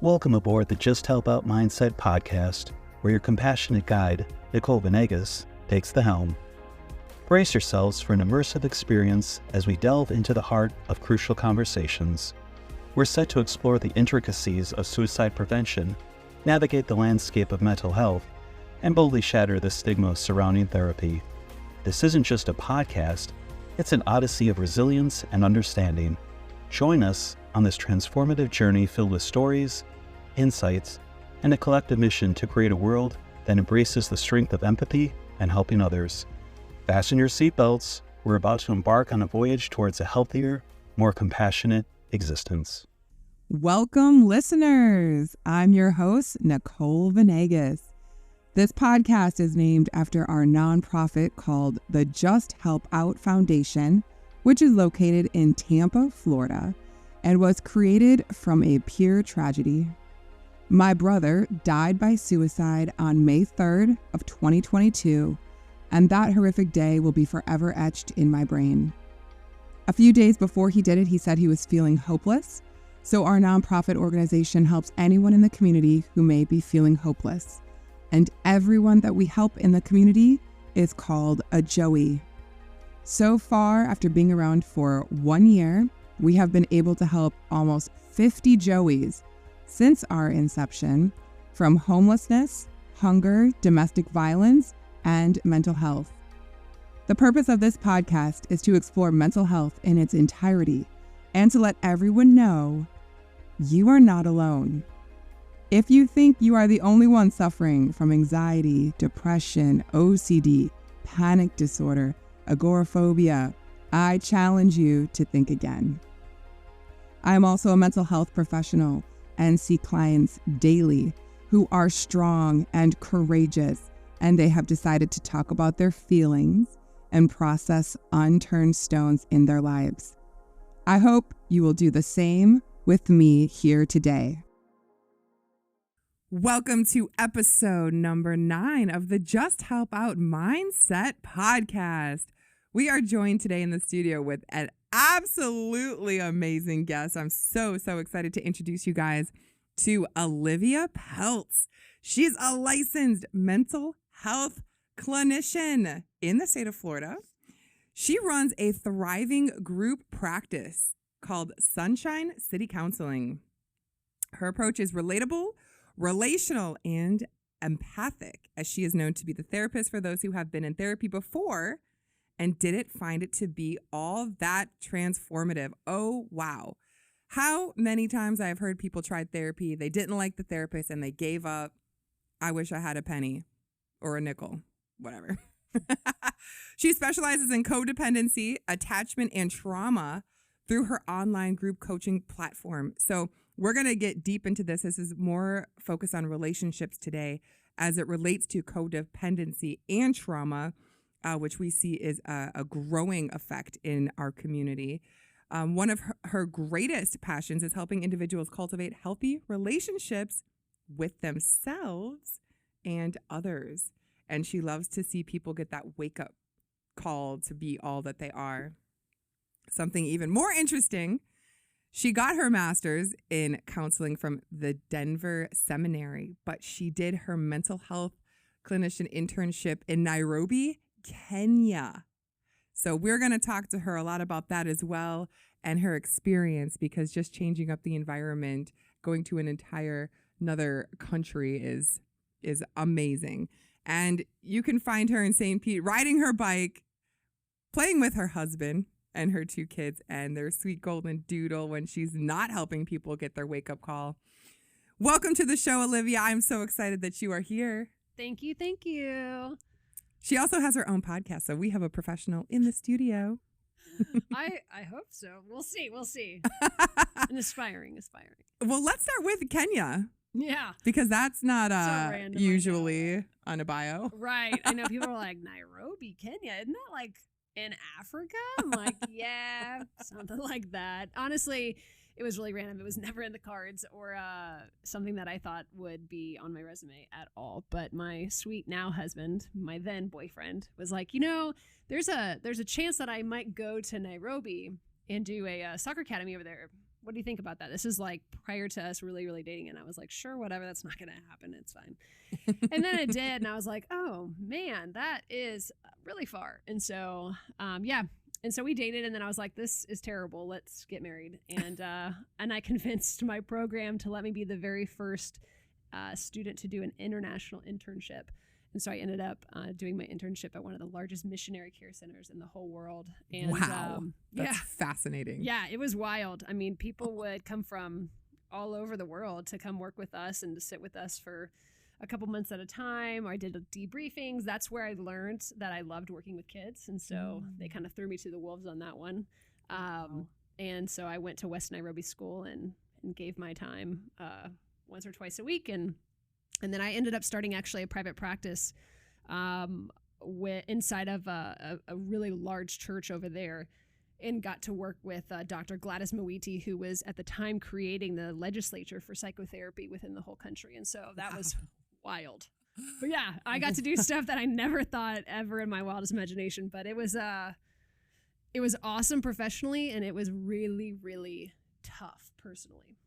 Welcome aboard the Just Help Out Mindset podcast, where your compassionate guide, Nicole Venegas, takes the helm. Brace yourselves for an immersive experience as we delve into the heart of crucial conversations. We're set to explore the intricacies of suicide prevention, navigate the landscape of mental health, and boldly shatter the stigma surrounding therapy. This isn't just a podcast, it's an odyssey of resilience and understanding. Join us on this transformative journey filled with stories, insights, and a collective mission to create a world that embraces the strength of empathy and helping others. Fasten your seatbelts. We're about to embark on a voyage towards a healthier, more compassionate existence. Welcome, listeners. I'm your host, Nicole Venegas. This podcast is named after our nonprofit called the Just Help Out Foundation, which is located in Tampa, Florida, and was created from a pure tragedy. My brother died by suicide on May 3rd of 2022, and that horrific day will be forever etched in my brain. A few days before he did it, he said he was feeling hopeless, so our nonprofit organization helps anyone in the community who may be feeling hopeless. And everyone that we help in the community is called a Joey. So far, after being around for 1 year, we have been able to help almost 50 Joeys since our inception, from homelessness, hunger, domestic violence, and mental health. The purpose of this podcast is to explore mental health in its entirety and to let everyone know you are not alone. If you think you are the only one suffering from anxiety, depression, OCD, panic disorder, agoraphobia, I challenge you to think again. I am also a mental health professional and see clients daily who are strong and courageous, and they have decided to talk about their feelings and process unturned stones in their lives. I hope you will do the same with me here today. Welcome to episode number 9 of the Just Help Out Mindset podcast. We are joined today in the studio with an absolutely amazing guest. I'm so excited to introduce you guys to Olivia Peltz. She's a licensed mental health clinician in the state of Florida. She runs a thriving group practice called Sunshine City Counseling. Her approach is relatable, relational, and empathic, as she is known to be the therapist for those who have been in therapy before and didn't find it to be all that transformative. Oh, wow. How many times I have heard people try therapy, they didn't like the therapist, and they gave up. I wish I had a penny or a nickel, whatever. She specializes in codependency, attachment, and trauma through her online group coaching platform. So we're going to get deep into this. This is more focused on relationships today as it relates to codependency and trauma, which we see is a growing effect in our community. One of her greatest passions is helping individuals cultivate healthy relationships with themselves and others. And she loves to see people get that wake-up call to be all that they are. Something even more interesting, she got her master's in counseling from the Denver Seminary, but she did her mental health clinician internship in Nairobi, Kenya. So we're going to talk to her a lot about that as well and her experience, because just changing up the environment, going to another country is amazing. And you can find her in St. Pete riding her bike, playing with her husband and her 2 kids and their sweet golden doodle when she's not helping people get their wake-up call. Welcome to the show, Olivia. I'm so excited that you are here. Thank you. Thank you. She also has her own podcast, so we have a professional in the studio. I hope so. We'll see. And aspiring. Well, let's start with Kenya. Yeah. Because that's not so usually on a bio. Right. I know people are like, Nairobi, Kenya. Isn't that like in Africa? I'm like, yeah, something like that. Honestly, it was really random. It was never in the cards or something that I thought would be on my resume at all. But my sweet now husband, my then boyfriend, was like, there's a chance that I might go to Nairobi and do a soccer academy over there. what do you think about that? This is like prior to us really, really dating. And I was like, sure, whatever. That's not going to happen. It's fine. And then it did. And I was like, oh man, that is really far. And so, yeah. And so we dated, and then I was like, this is terrible. Let's get married. And I convinced my program to let me be the very first student to do an international internship. And so I ended up doing my internship at one of the largest missionary care centers in the whole world. And, wow. That's fascinating. Yeah, it was wild. I mean, people would come from all over the world to come work with us and to sit with us for a couple months at a time. I did debriefings. That's where I learned that I loved working with kids. And so they kind of threw me to the wolves on that one. And so I went to West Nairobi School and gave my time once or twice a week. And then I ended up starting actually a private practice inside of a really large church over there, and got to work with Dr. Gladys Mwiti, who was at the time creating the legislature for psychotherapy within the whole country. And so that was wild. But yeah, I got to do stuff that I never thought ever in my wildest imagination. But it was awesome professionally, and it was really, really tough personally.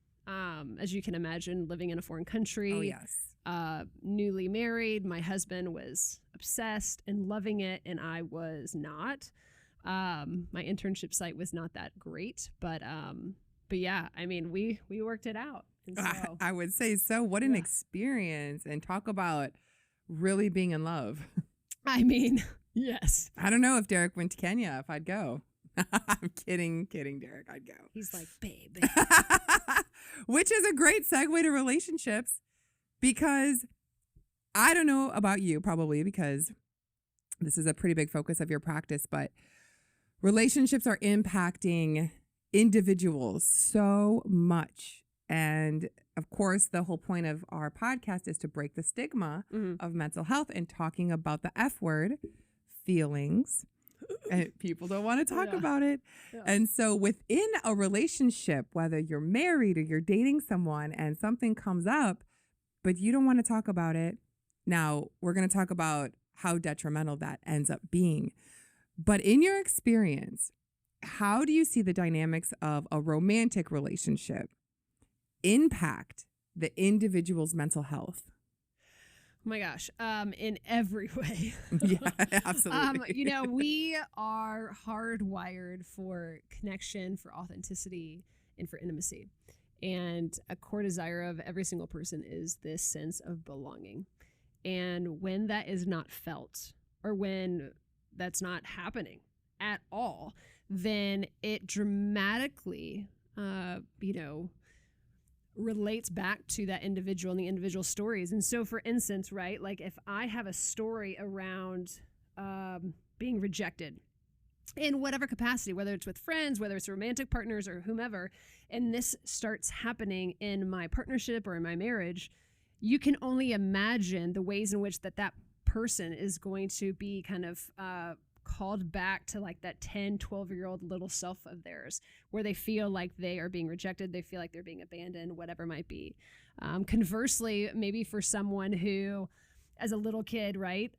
As you can imagine, living in a foreign country. Oh, yes. Newly married. My husband was obsessed and loving it, and I was not. My internship site was not that great, but yeah, I mean, we worked it out. And so, I would say so. What an experience, and talk about really being in love. I mean, yes. I don't know if Derek went to Kenya, if I'd go. I'm kidding, Derek. I'd go. He's like, babe. Which is a great segue to relationships, because I don't know about you, probably because this is a pretty big focus of your practice, but relationships are impacting individuals so much. And of course, the whole point of our podcast is to break the stigma of mental health and talking about the F word, feelings. And people don't want to talk about it. Yeah. And so within a relationship, whether you're married or you're dating someone and something comes up, but you don't want to talk about it. Now, we're going to talk about how detrimental that ends up being. But in your experience, how do you see the dynamics of a romantic relationship impact the individual's mental health? Oh my gosh, in every way. Yeah, absolutely. We are hardwired for connection, for authenticity, and for intimacy. And a core desire of every single person is this sense of belonging. And when that is not felt, or when that's not happening at all, then it dramatically, relates back to that individual and the individual stories. And so, for instance, right, like if I have a story around being rejected in whatever capacity, whether it's with friends, whether it's romantic partners or whomever, and this starts happening in my partnership or in my marriage, you can only imagine the ways in which that person is going to be kind of called back to like that 10, 12-year-old little self of theirs, where they feel like they are being rejected, they feel like they're being abandoned, whatever might be. Conversely, maybe for someone who, as a little kid, right,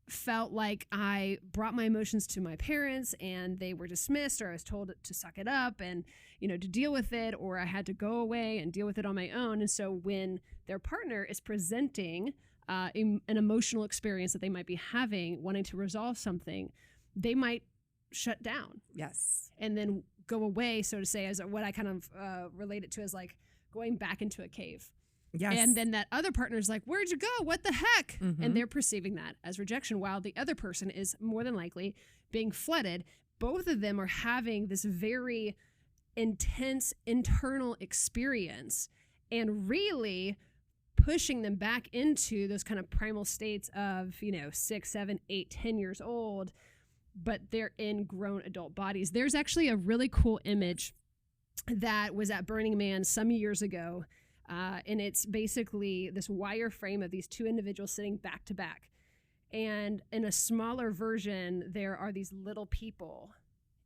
felt like I brought my emotions to my parents and they were dismissed, or I was told to suck it up and, to deal with it, or I had to go away and deal with it on my own. And so when their partner is presenting an emotional experience that they might be having, wanting to resolve something, they might shut down. Yes. And then go away, so to say, as what I kind of relate it to as like going back into a cave. Yes. And then that other partner's like, where'd you go? What the heck? Mm-hmm. And they're perceiving that as rejection, while the other person is more than likely being flooded. Both of them are having this very intense internal experience, and really pushing them back into those kind of primal states of, 6, 7, 8, 10 years old, but they're in grown adult bodies. There's actually a really cool image that was at Burning Man some years ago. And it's basically this wire frame of these two individuals sitting back to back. And in a smaller version, there are these little people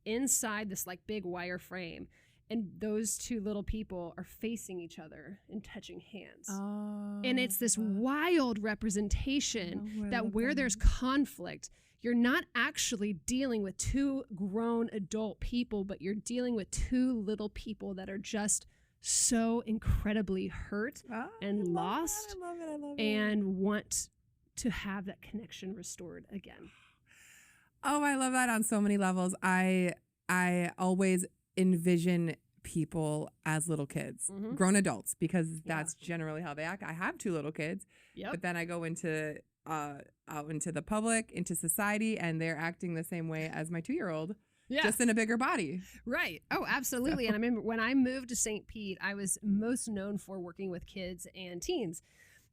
inside this like big wire frame. and those two little people are facing each other and touching hands. Oh, And it's this wild representation that where there's conflict, you're not actually dealing with two grown adult people, but you're dealing with two little people that are just so incredibly hurt and lost I love it. and want to have that connection restored again. Oh, I love that on so many levels. I always envision people as little kids, grown adults, because that's generally how they act. I have two little kids, but then I go into out into the public, into society, and they're acting the same way as my 2-year-old, just in a bigger body. Right. Oh, absolutely. And I remember when I moved to St. Pete, I was most known for working with kids and teens.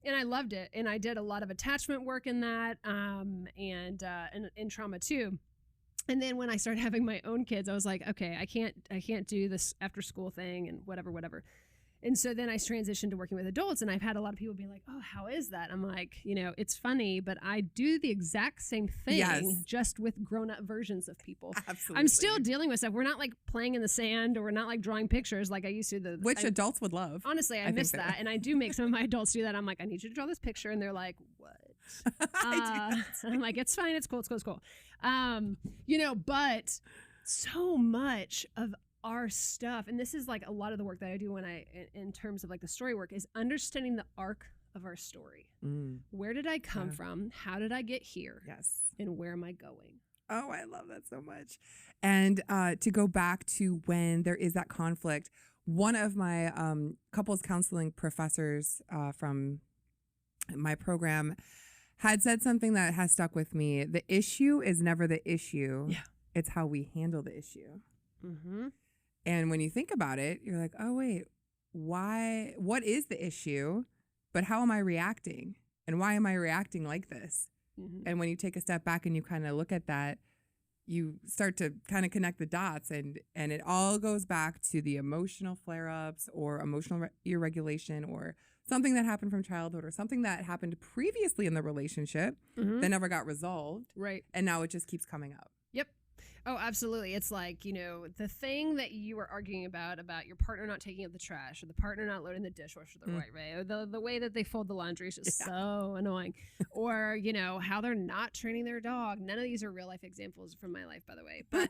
And I loved it. And I did a lot of attachment work in that, and in trauma too. And then when I started having my own kids, I was like, okay, I can't do this after school thing and whatever. And so then I transitioned to working with adults, and I've had a lot of people be like, oh, how is that? I'm like, it's funny, but I do the exact same thing, just with grown-up versions of people. Absolutely. I'm still dealing with stuff. We're not like playing in the sand, or we're not like drawing pictures like I used to. Which adults would love. Honestly, I miss that. And I do make some of my adults do that. I'm like, I need you to draw this picture. And they're like, what? And I'm like, it's fine. It's cool. But so much of our stuff, and this is like a lot of the work that I do when in terms of like the story work, is understanding the arc of our story. Where did I come from? How did I get here? Yes. And where am I going? Oh, I love that so much. And to go back to when there is that conflict, one of my couples counseling professors from my program had said something that has stuck with me. The issue is never the issue. Yeah. It's how we handle the issue. Mm-hmm. And when you think about it, you're like, oh, wait, why? What is the issue? But how am I reacting? And why am I reacting like this? Mm-hmm. And when you take a step back and you kind of look at that, you start to kind of connect the dots, and it all goes back to the emotional flare-ups or emotional irregulation or something that happened from childhood or something that happened previously in the relationship that never got resolved. Right. And now it just keeps coming up. Yep. Oh, absolutely. It's like, the thing that you were arguing about your partner not taking out the trash, or the partner not loading the dishwasher the right way, or the way that they fold the laundry is just so annoying, or, how they're not training their dog. None of these are real life examples from my life, by the way. But,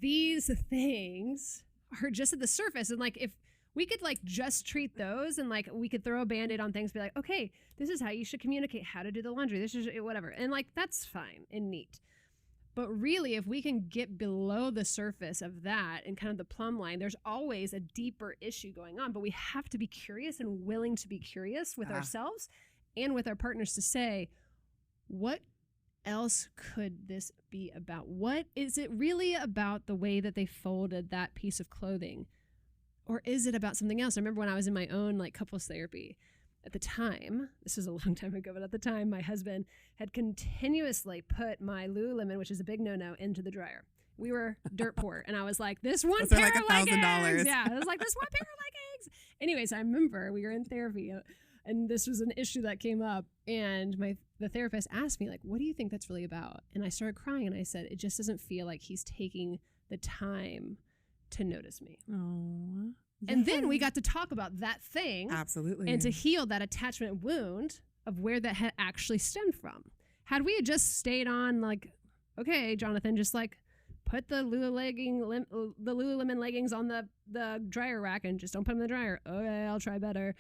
these things are just at the surface. And like, if we could like just treat those, and like we could throw a Band-Aid on things, be like, okay, this is how you should communicate how to do the laundry. This is whatever. And like, that's fine and neat. But really, if we can get below the surface of that and kind of the plumb line, there's always a deeper issue going on. But we have to be curious and willing to be curious with ourselves and with our partners to say, what else could this be about? What is it really about the way that they folded that piece of clothing? Or is it about something else? I remember when I was in my own like couples therapy at the time, this was a long time ago, but at the time my husband had continuously put my Lululemon, which is a big no-no, into the dryer. We were dirt poor. And I was like, this one pair like of leggings. $1,000. Yeah, I was like, this one pair of leggings. Anyways, I remember we were in therapy, and this was an issue that came up. And the therapist asked me, like, what do you think that's really about? And I started crying, and I said, it just doesn't feel like he's taking the time to notice me. Oh. And then we got to talk about that thing. Absolutely. And to heal that attachment wound of where that had actually stemmed from. Had we just stayed on like, okay, Jonathan, just like put the Lululemon leggings on the dryer rack and just don't put them in the dryer. Okay, I'll try better.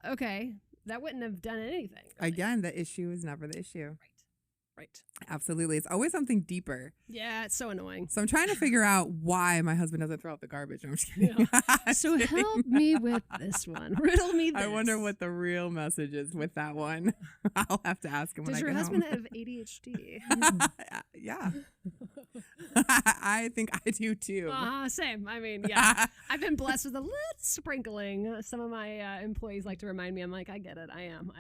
Okay, that wouldn't have done anything. Really. Again, the issue is never the issue. Right. Absolutely. It's always something deeper. Yeah, it's so annoying. So I'm trying to figure out why my husband doesn't throw out the garbage. No, I'm just kidding. Yeah. So help me with this one. Riddle me this. I wonder what the real message is with that one. I'll have to ask him when I get home. Does your husband have ADHD? Yeah. I think I do too. Same. I mean, yeah. I've been blessed with a little sprinkling. Some of my employees like to remind me. I'm like, I get it. I am.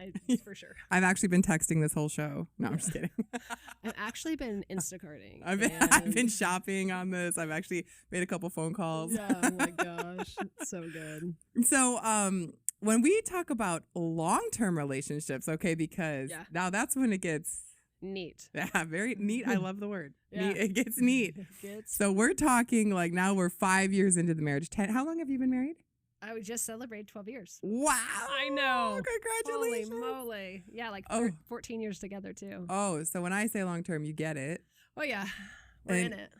For sure. I've actually been texting this whole show. No, I'm just kidding. I've actually been Instacarting. I've been shopping on this. I've actually made a couple phone calls. Yeah, oh my gosh. It's so good. So when we talk about long-term relationships, okay, because now that's when it gets neat. Yeah, very neat. I love the word. Yeah. Neat. It gets neat. So we're talking like now we're 5 years into the marriage. 10. How long have you been married? I would just celebrate 12 years. Wow. I know. Congratulations. Holy moly. Yeah, like 14 years together too. Oh, so when I say long term, you get it. Oh, yeah. We're in it.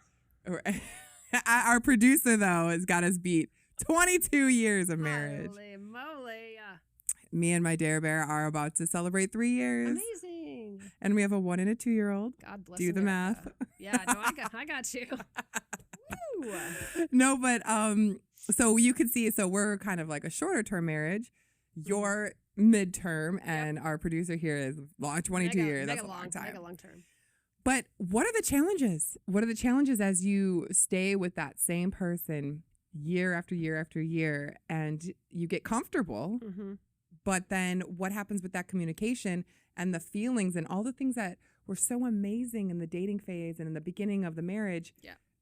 Our producer, though, has got us beat. 22 years of marriage. Holy moly. Me and my Dare Bear are about to celebrate 3 years. Amazing. And we have a 1 and a 2-year-old. God bless Do the America. math. Yeah, no, I got you. Woo. No, but so you could see, so we're kind of like a shorter term marriage. Your midterm, and our producer here is long, 22 years. That's a long time. Mega long term. But what are the challenges? What are the challenges as you stay with that same person year after year after year and you get comfortable? Mm-hmm. But then what happens with that communication and the feelings and all the things that were so amazing in the dating phase and in the beginning of the marriage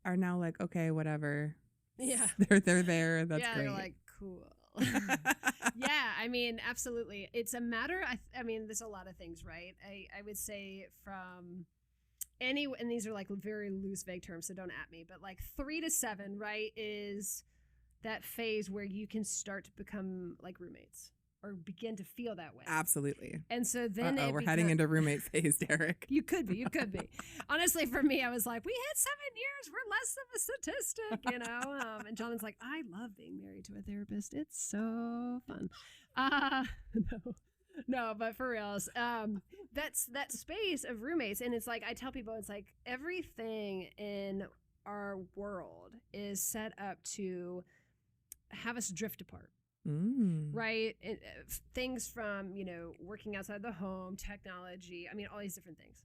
are now like, okay, whatever. Yeah. They're there. That's great. They're like, cool. Yeah, I mean, absolutely. It's a matter, I mean, there's a lot of things, right? I would say from and these are like very loose, vague terms, so don't at me, but like 3 to 7, right, is that phase where you can start to become like roommates or begin to feel that way. Absolutely. And so then we're heading into roommate phase, Derek. You could be. Honestly, for me, I was like, we hit 7 years. We're less of a statistic, you know? And Jonathan's like, I love being married to a therapist. It's so fun. No, but for reals, that's that space of roommates. And it's like, I tell people, it's like everything in our world is set up to have us drift apart. Right? Things from, working outside the home, technology, I mean, all these different things.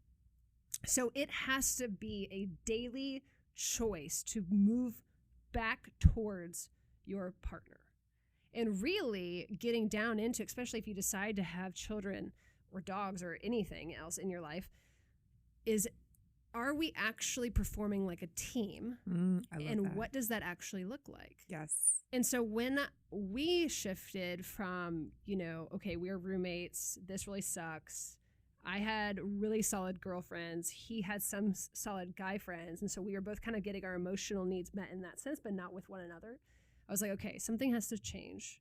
So it has to be a daily choice to move back towards your partner. And really getting down into, especially if you decide to have children or dogs or anything else in your life, is are we actually performing like a team? I love that. What does that actually look like? Yes. And so when we shifted from, okay, we're roommates, this really sucks. I had really solid girlfriends. He had some solid guy friends. And so we were both kind of getting our emotional needs met in that sense, but not with one another. I was like, okay, something has to change.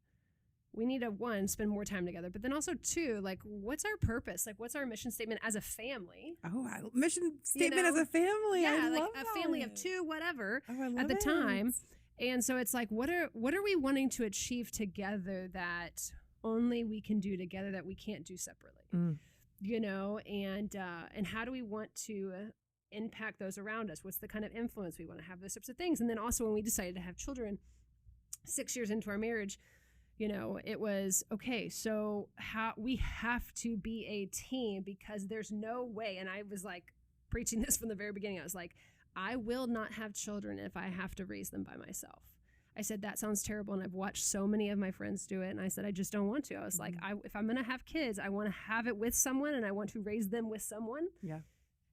We need to, 1, spend more time together, but then also 2, like, what's our purpose? Like, what's our mission statement as a family? Oh, mission statement as a family. Yeah, I like love a family of 2, whatever, I love at the it. time. And so it's like, what are we wanting to achieve together that only we can do together that we can't do separately? And how do we want to impact those around us? What's the kind of influence we want to have, those types of things? And then also when we decided to have children 6 years into our marriage, it was, okay, so we have to be a team because there's no way. And I was like preaching this from the very beginning. I was like, I will not have children if I have to raise them by myself. I said, that sounds terrible. And I've watched so many of my friends do it. And I said, I just don't want to. I was like, if I'm going to have kids, I want to have it with someone and I want to raise them with someone. Yeah.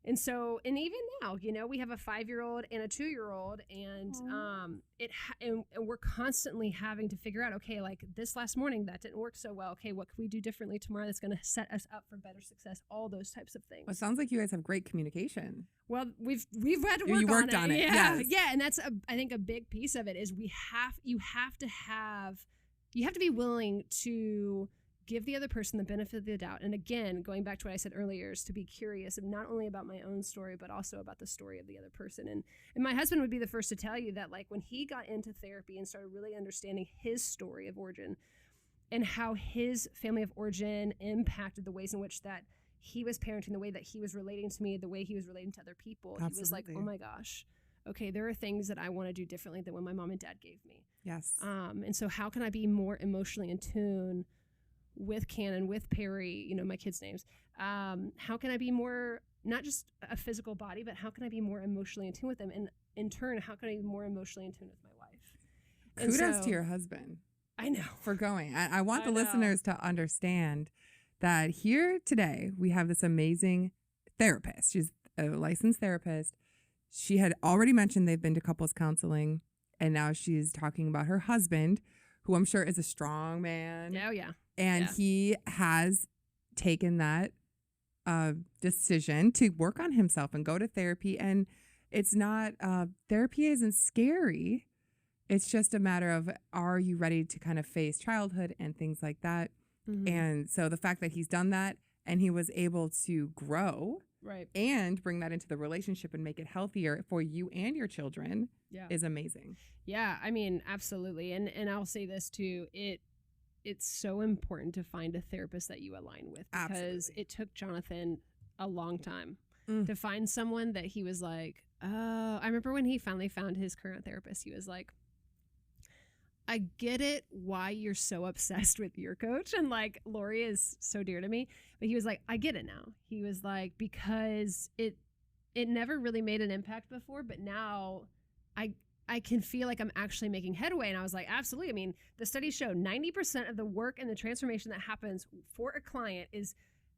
And so, and even now, we have a 5-year-old and a 2-year-old, and and we're constantly having to figure out, okay, like this last morning that didn't work so well. Okay, what can we do differently tomorrow that's going to set us up for better success? All those types of things. Well, it sounds like you guys have great communication. Well, we've had to work you worked on it. Yeah, yes. Yeah, and that's I think a big piece of it is you have to be willing to give the other person the benefit of the doubt. And again, going back to what I said earlier, is to be curious of not only about my own story, but also about the story of the other person. And my husband would be the first to tell you that, like, when he got into therapy and started really understanding his story of origin and how his family of origin impacted the ways in which that he was parenting, the way that he was relating to me, the way he was relating to other people, Absolutely. He was like, oh my gosh, okay, there are things that I want to do differently than what my mom and dad gave me. Yes. And so how can I be more emotionally in tune with Cannon, with Perry, my kids' names? How can I be more, not just a physical body, but how can I be more emotionally in tune with them? And in turn, how can I be more emotionally in tune with my wife? Kudos to your husband. I know. For going. I want the listeners to understand that here today, we have this amazing therapist. She's a licensed therapist. She had already mentioned they've been to couples counseling, and now she's talking about her husband, who I'm sure is a strong man. Oh, yeah. And he has taken that decision to work on himself and go to therapy. And it's not, therapy isn't scary. It's just a matter of, are you ready to kind of face childhood and things like that? Mhm. And so the fact that he's done that and he was able to grow Right. and bring that into the relationship and make it healthier for you and your children Yeah. is amazing. Yeah, I mean, absolutely. And I'll say this too. It's so important to find a therapist that you align with, because Absolutely. it took Jonathan a long time Mm. to find someone that he was like, oh, I remember when he finally found his current therapist, he was like, I get it why you're so obsessed with your coach. And like, Lori is so dear to me, but he was like, I get it now. He was like, because it never really made an impact before, but now I can feel like I'm actually making headway. And I was like, absolutely. I mean, the studies show 90% of the work and the transformation that happens for a client is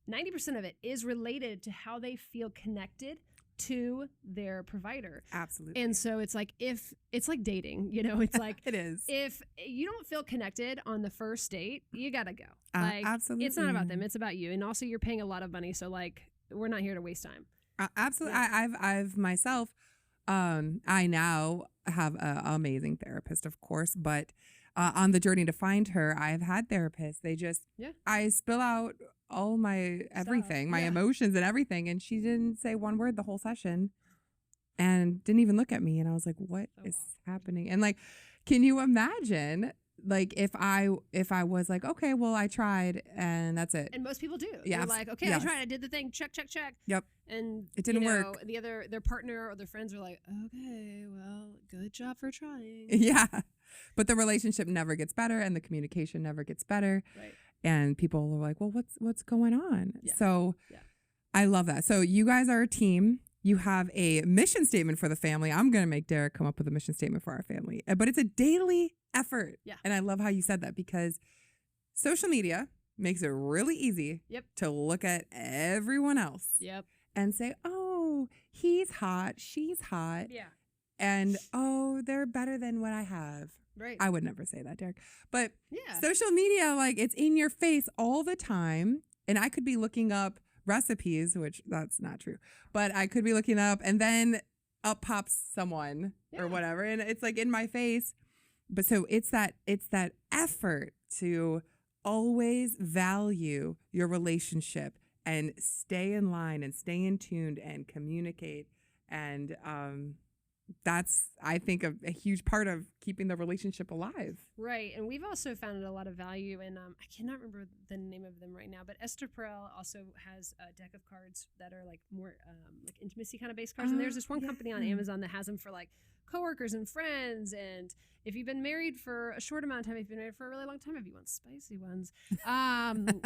90% of it is related to how they feel connected to their provider. Absolutely. And so it's like, if it's like dating, you know, it's like, it is. if you don't feel connected on the first date, you gotta go. Like, absolutely. it's not about them, it's about you. And also, you're paying a lot of money, so like, we're not here to waste time. Absolutely. Yeah. I've myself, I now have an amazing therapist, of course, but on the journey to find her, I've had therapists. They just, I spill out all my everything, my emotions and everything. And she didn't say one word the whole session and didn't even look at me. And I was like, what is happening? And like, can you imagine, like, if I was like, okay, well, I tried and that's it. And most people do. Yeah, They're like, okay, I tried, I did the thing, check. Yep. And it didn't you know, work. Their partner or their friends are like, okay, well, good job for trying. Yeah. But the relationship never gets better and the communication never gets better. Right. And people are like, well, what's going on? Yeah. So I love that. So you guys are a team. You have a mission statement for the family. I'm going to make Derek come up with a mission statement for our family. But it's a daily effort. Yeah. And I love how you said that, because social media makes it really easy to look at everyone else and say, oh, he's hot, she's hot. Yeah. And, oh, they're better than what I have. Right. I would never say that, Derek. But yeah, social media, like, it's in your face all the time. And I could be looking up recipes, which that's not true, but I could be looking up and then up pops someone or whatever. And it's like in my face. But so it's that effort to always value your relationship and stay in line and stay in tuned and communicate. And that's, I think, a huge part of keeping the relationship alive. Right. And we've also found a lot of value in, I cannot remember the name of them right now, but Esther Perel also has a deck of cards that are like more like intimacy kind of based cards. And there's this one company on Amazon that has them for like coworkers and friends. And if you've been married for a short amount of time, if you've been married for a really long time, if you want spicy ones,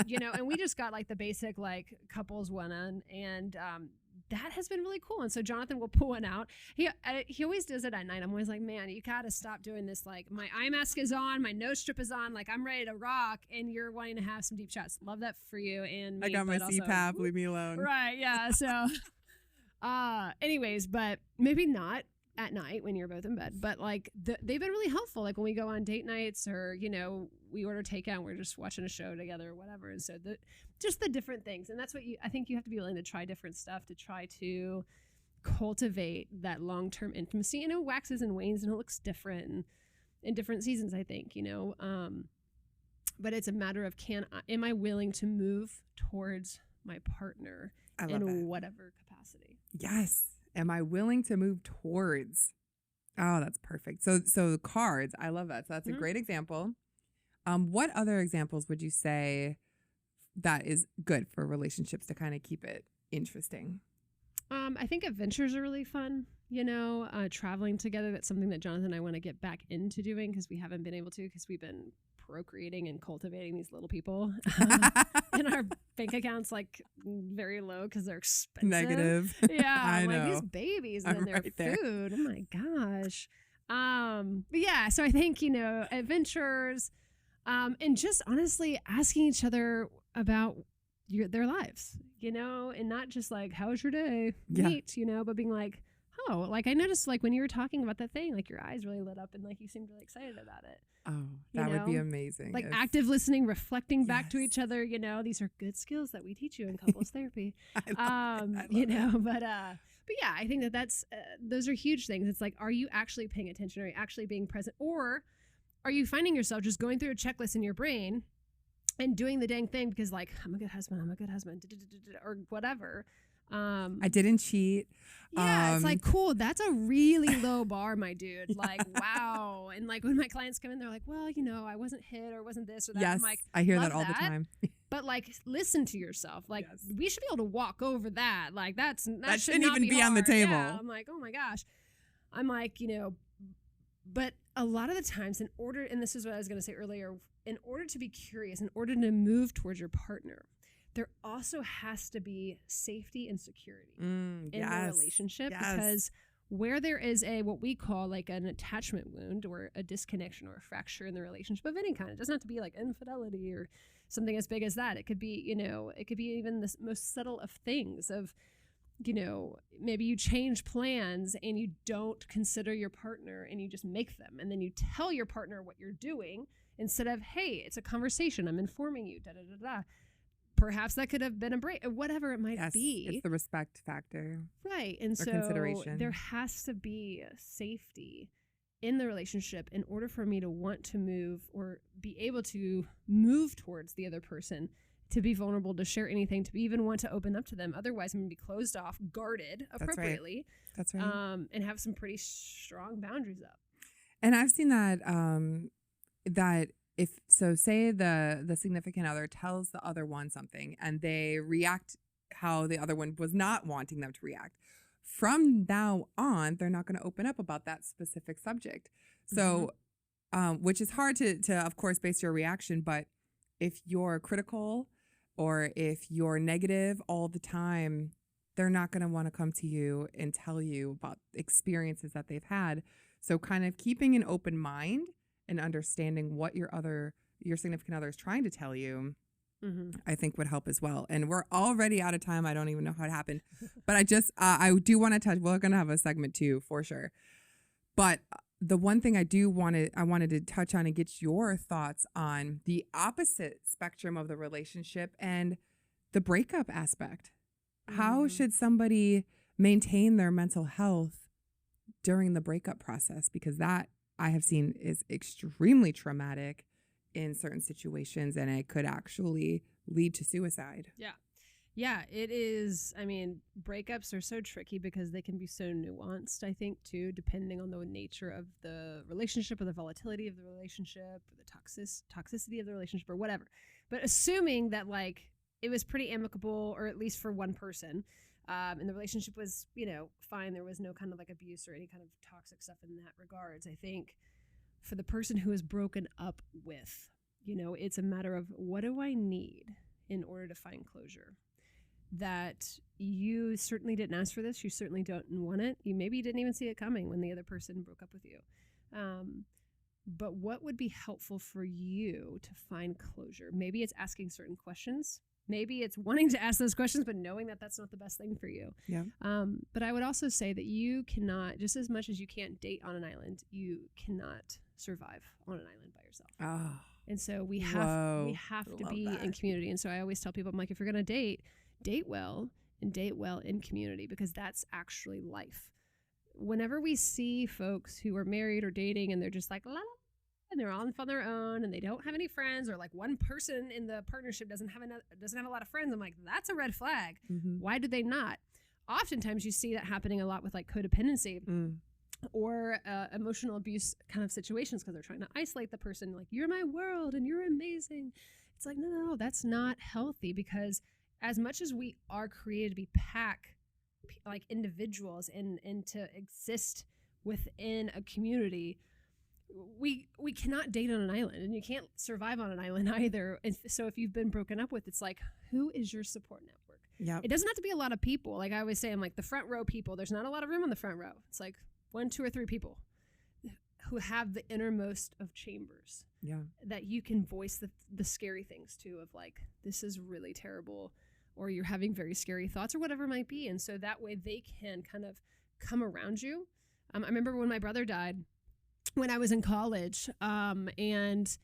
you know, and we just got like the basic like couples one on, and that has been really cool. And so Jonathan will pull one out. He always does it at night. I'm always like, man, you gotta stop doing this. Like, my eye mask is on, my nose strip is on, like I'm ready to rock, and you're wanting to have some deep shots. Love that for you and me. I got my CPAP, leave me alone. Right, yeah. So anyways, but maybe not at night when you're both in bed, but like they've been really helpful. Like when we go on date nights, or you know, we order takeout and we're just watching a show together or whatever. And so just the different things, and that's what I think you have to be willing to try different stuff to try to cultivate that long-term intimacy. And it waxes and wanes and it looks different and in different seasons, I think, you know. But it's a matter of am I willing to move towards my partner in whatever capacity? Yes. Am I willing to move towards? Oh, that's perfect. So cards, I love that. So that's a great example. What other examples would you say that is good for relationships to kind of keep it interesting? I think adventures are really fun. You know, traveling together. That's something that Jonathan and I want to get back into doing, because we haven't been able to, because we've been procreating and cultivating these little people. And our bank account's like very low because they're expensive. Negative. Yeah. I know. Like these babies and then their right food. Oh my gosh. But yeah, so I think, you know, adventures, and just honestly asking each other about their lives, you know, and not just like, how was your day? Neat, you know, but being like, oh, like I noticed like when you were talking about that thing, like your eyes really lit up and like you seemed really excited about it. Oh, that would be amazing. Like active listening, reflecting back to Yes. each other, you know, these are good skills that we teach you in couples therapy. I love it. You know, but yeah, I think that's those are huge things. It's like, are you actually paying attention? Are you actually being present? Or are you finding yourself just going through a checklist in your brain and doing the dang thing because like, I'm a good husband, or whatever. I didn't cheat. Yeah, it's like, cool. That's a really low bar, my dude. Like, wow. And like when my clients come in, they're like, well, you know, I wasn't hit or wasn't this or that. Yes, I'm like, I hear love that all the time. But like, listen to yourself. Like, Yes. we should be able to walk over that. Like, that That should shouldn't not even be on the hard. table. Yeah, I'm like, oh my gosh. I'm like, you know, but a lot of the times, in order, and this is what I was going to say earlier, in order to be curious, in order to move towards your partner, there also has to be safety and security in the relationship, because where there is what we call like an attachment wound or a disconnection or a fracture in the relationship of any kind, it doesn't have to be like infidelity or something as big as that. It could be, you know, it could be even the most subtle of things of, you know, maybe you change plans and you don't consider your partner and you just make them. And then you tell your partner what you're doing instead of, hey, it's a conversation, I'm informing you, da-da-da-da. Perhaps that could have been a break, whatever it might be. It's the respect factor. Right. And so consideration. there has to be safety in the relationship in order for me to want to move or be able to move towards the other person, to be vulnerable, to share anything, to even want to open up to them. Otherwise, I'm going to be closed off, guarded appropriately. That's right. And have some pretty strong boundaries up. And I've seen that, that if, so say the significant other tells the other one something and they react how the other one was not wanting them to react. From now on, they're not going to open up about that specific subject. So, which is hard to, of course, base your reaction. But if you're critical or if you're negative all the time, they're not going to want to come to you and tell you about experiences that they've had. So kind of keeping an open mind and understanding what your significant other is trying to tell you, I think would help as well. And we're already out of time. I don't even know how it happened, but I do want to touch, we're going to have a segment 2 for sure. But the one thing I wanted to touch on and get your thoughts on the opposite spectrum of the relationship and the breakup aspect. How should somebody maintain their mental health during the breakup process? Because that I have seen is extremely traumatic in certain situations, and it could actually lead to suicide. Yeah, it is. I mean, breakups are so tricky because they can be so nuanced, I think, too, depending on the nature of the relationship or the volatility of the relationship or the toxicity of the relationship or whatever. But assuming that, like, it was pretty amicable, or at least for one person, and the relationship was, you know, fine, there was no kind of like abuse or any kind of toxic stuff in that regards, I think for the person who is broken up with, you know, it's a matter of, what do I need in order to find closure? That you certainly didn't ask for this. You certainly don't want it. Maybe you didn't even see it coming when the other person broke up with you. But what would be helpful for you to find closure? Maybe it's asking certain questions. Maybe it's wanting to ask those questions, but knowing that that's not the best thing for you. Yeah. But I would also say that you cannot, just as much as you can't date on an island, you cannot survive on an island by yourself. Oh. And so we have to be in community. And so I always tell people, I'm like, if you're going to date well, and date well in community, because that's actually life. Whenever we see folks who are married or dating and they're just like, la, la, and they're on their own and they don't have any friends, or like one person in the partnership doesn't have a lot of friends, I'm like, that's a red flag. Why do they not? Oftentimes you see that happening a lot with like codependency or emotional abuse kind of situations, because they're trying to isolate the person, like, you're my world and you're amazing. It's like, no, that's not healthy, because as much as we are created to be like individuals and to exist within a community, we cannot date on an island, and you can't survive on an island either. And so if you've been broken up with, it's like, who is your support network? Yeah. It doesn't have to be a lot of people. Like I always say, I'm like, the front row people, there's not a lot of room on the front row. It's like 1, 2, or 3 people who have the innermost of chambers. Yeah. That you can voice the scary things to, of like, this is really terrible, or you're having very scary thoughts, or whatever it might be. And so that way they can kind of come around you. I remember when my brother died when I was in college, and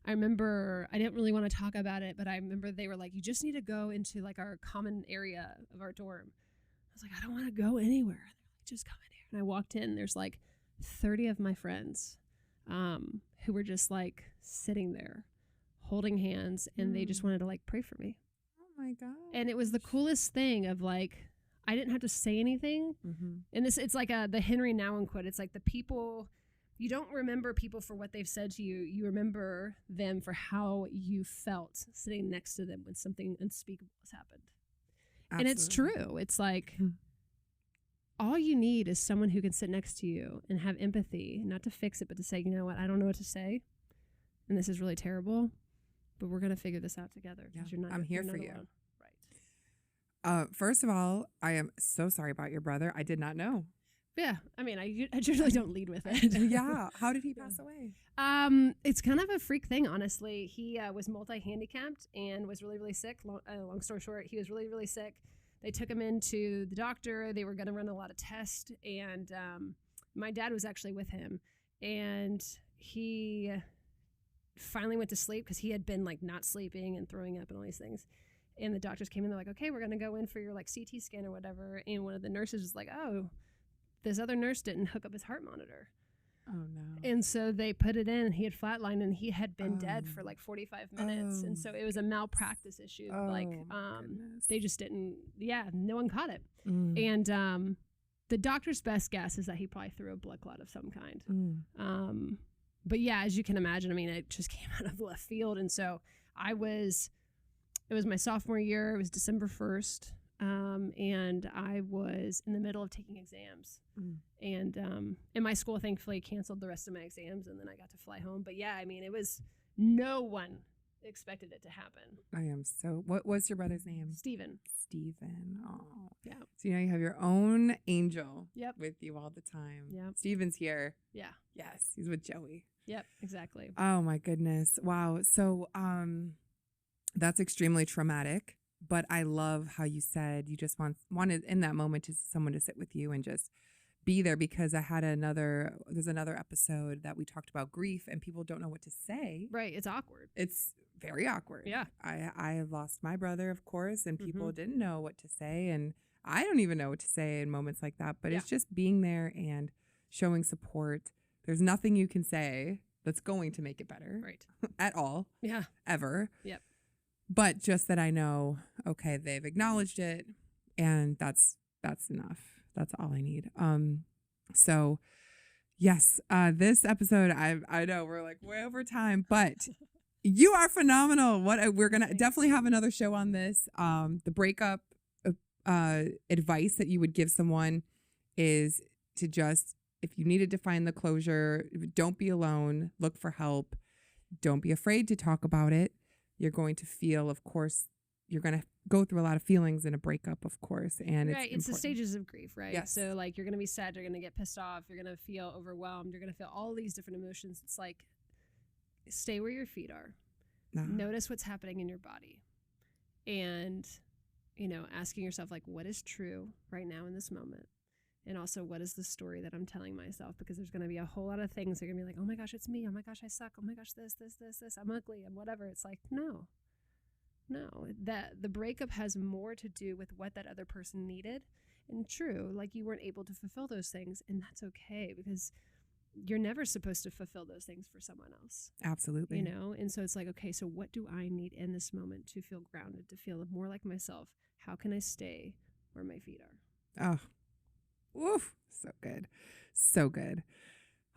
I remember I didn't really want to talk about it, but I remember they were like, you just need to go into like our common area of our dorm. I was like, I don't want to go anywhere. Just come in here. And I walked in, there's like 30 of my friends who were just like sitting there holding hands, and they just wanted to like pray for me. Oh my God. And it was the coolest thing of like, I didn't have to say anything. And it's like the Henry Nouwen quote. It's like the people, you don't remember people for what they've said to you. You remember them for how you felt sitting next to them when something unspeakable has happened. Absolutely. And it's true. It's like, all you need is someone who can sit next to you and have empathy, not to fix it, but to say, you know what, I don't know what to say. And this is really terrible, but we're going to figure this out together. Yeah, You're not, I'm here you're for not you. alone. Right. First of all, I am so sorry about your brother. I did not know. Yeah. I mean, I generally don't lead with it. Yeah. How did he pass away? It's kind of a freak thing, honestly. He was multi-handicapped and was really, really sick. Long story short, he was really, really sick. They took him into the doctor. They were going to run a lot of tests. And my dad was actually with him. And he finally went to sleep because he had been like not sleeping and throwing up and all these things. And the doctors came in. They're like, okay, we're going to go in for your like CT scan or whatever. And one of the nurses was like, oh, this other nurse didn't hook up his heart monitor. Oh, no. And so they put it in. He had flatlined and he had been dead for like 45 minutes. And so it was a malpractice issue. They just didn't, no one caught it. And the doctor's best guess is that he probably threw a blood clot of some kind. But yeah, as you can imagine, I mean, it just came out of left field. And so it was my sophomore year. It was December 1st. And I was in the middle of taking exams. And my school thankfully canceled the rest of my exams, and then I got to fly home. But yeah, I mean, it was, no one expected it to happen. I am so, what was your brother's name? Stephen. Oh. Yeah. So now you have your own angel Yep. with you all the time. Yep. Stephen's here. Yeah. Yes. He's with Joey. Yep. Exactly. Oh my goodness. Wow. So, that's extremely traumatic. But I love how you said you just wanted in that moment to someone to sit with you and just be there, because there's another episode that we talked about grief and people don't know what to say. Right. It's awkward. It's very awkward. Yeah. I have lost my brother, of course, and people didn't know what to say. And I don't even know what to say in moments like that. But it's just being there and showing support. There's nothing you can say that's going to make it better. Right. At all. Yeah. Ever. Yep. But just that I know, okay, they've acknowledged it, and that's enough. That's all I need. So yes, this episode, I know we're like way over time, but you are phenomenal. We're gonna definitely have another show on this. The breakup advice that you would give someone is to just, if you needed to find the closure, don't be alone. Look for help. Don't be afraid to talk about it. You're going to feel, of course, you're going to go through a lot of feelings in a breakup, of course. And it's the stages of grief, right? Yes. So like, you're going to be sad, you're going to get pissed off, you're going to feel overwhelmed, you're going to feel all these different emotions. It's like, stay where your feet are. Notice what's happening in your body. And, asking yourself, like, what is true right now in this moment? And also, what is the story that I'm telling myself? Because there's going to be a whole lot of things that are going to be like, oh my gosh, it's me. Oh my gosh, I suck. Oh my gosh, this. I'm ugly. I'm whatever. It's like, no. That the breakup has more to do with what that other person needed. And true, like, you weren't able to fulfill those things. And that's okay, because you're never supposed to fulfill those things for someone else. Absolutely. And so it's like, okay, so what do I need in this moment to feel grounded, to feel more like myself? How can I stay where my feet are? Oh. Oof, so good. So good.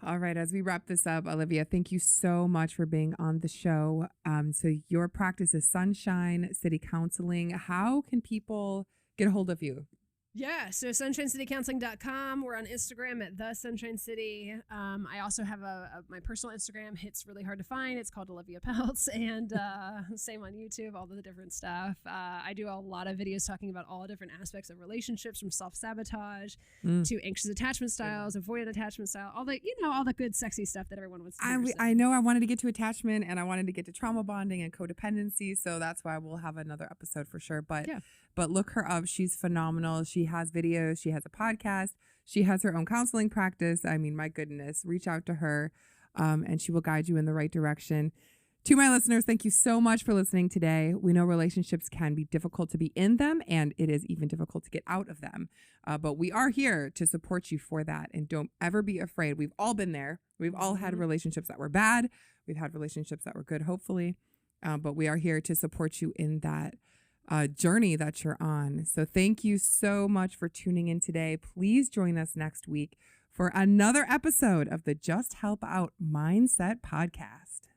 All right. As we wrap this up, Olivia, thank you so much for being on the show. So your practice is Sunshine City Counseling. How can people get a hold of you? Yeah, so sunshinecitycounseling.com. We're on Instagram at The Sunshine City. I also have my personal Instagram. It's really hard to find. It's called Olivia Peltz, and same on YouTube, all the different stuff. I do a lot of videos talking about all different aspects of relationships, from self-sabotage to anxious attachment styles, avoidant attachment style, all the good, sexy stuff that everyone wants to hear. I know I wanted to get to attachment, and I wanted to get to trauma bonding and codependency, so that's why we'll have another episode for sure. But look her up. She's phenomenal. She has videos. She has a podcast. She has her own counseling practice. I mean, my goodness, reach out to her and she will guide you in the right direction. To my listeners, thank you so much for listening today. We know relationships can be difficult to be in them, and it is even difficult to get out of them. But we are here to support you for that. And don't ever be afraid. We've all been there. We've all had relationships that were bad. We've had relationships that were good, hopefully. But we are here to support you in that journey that you're on. So thank you so much for tuning in today. Please join us next week for another episode of the Just Help Out Mindset Podcast.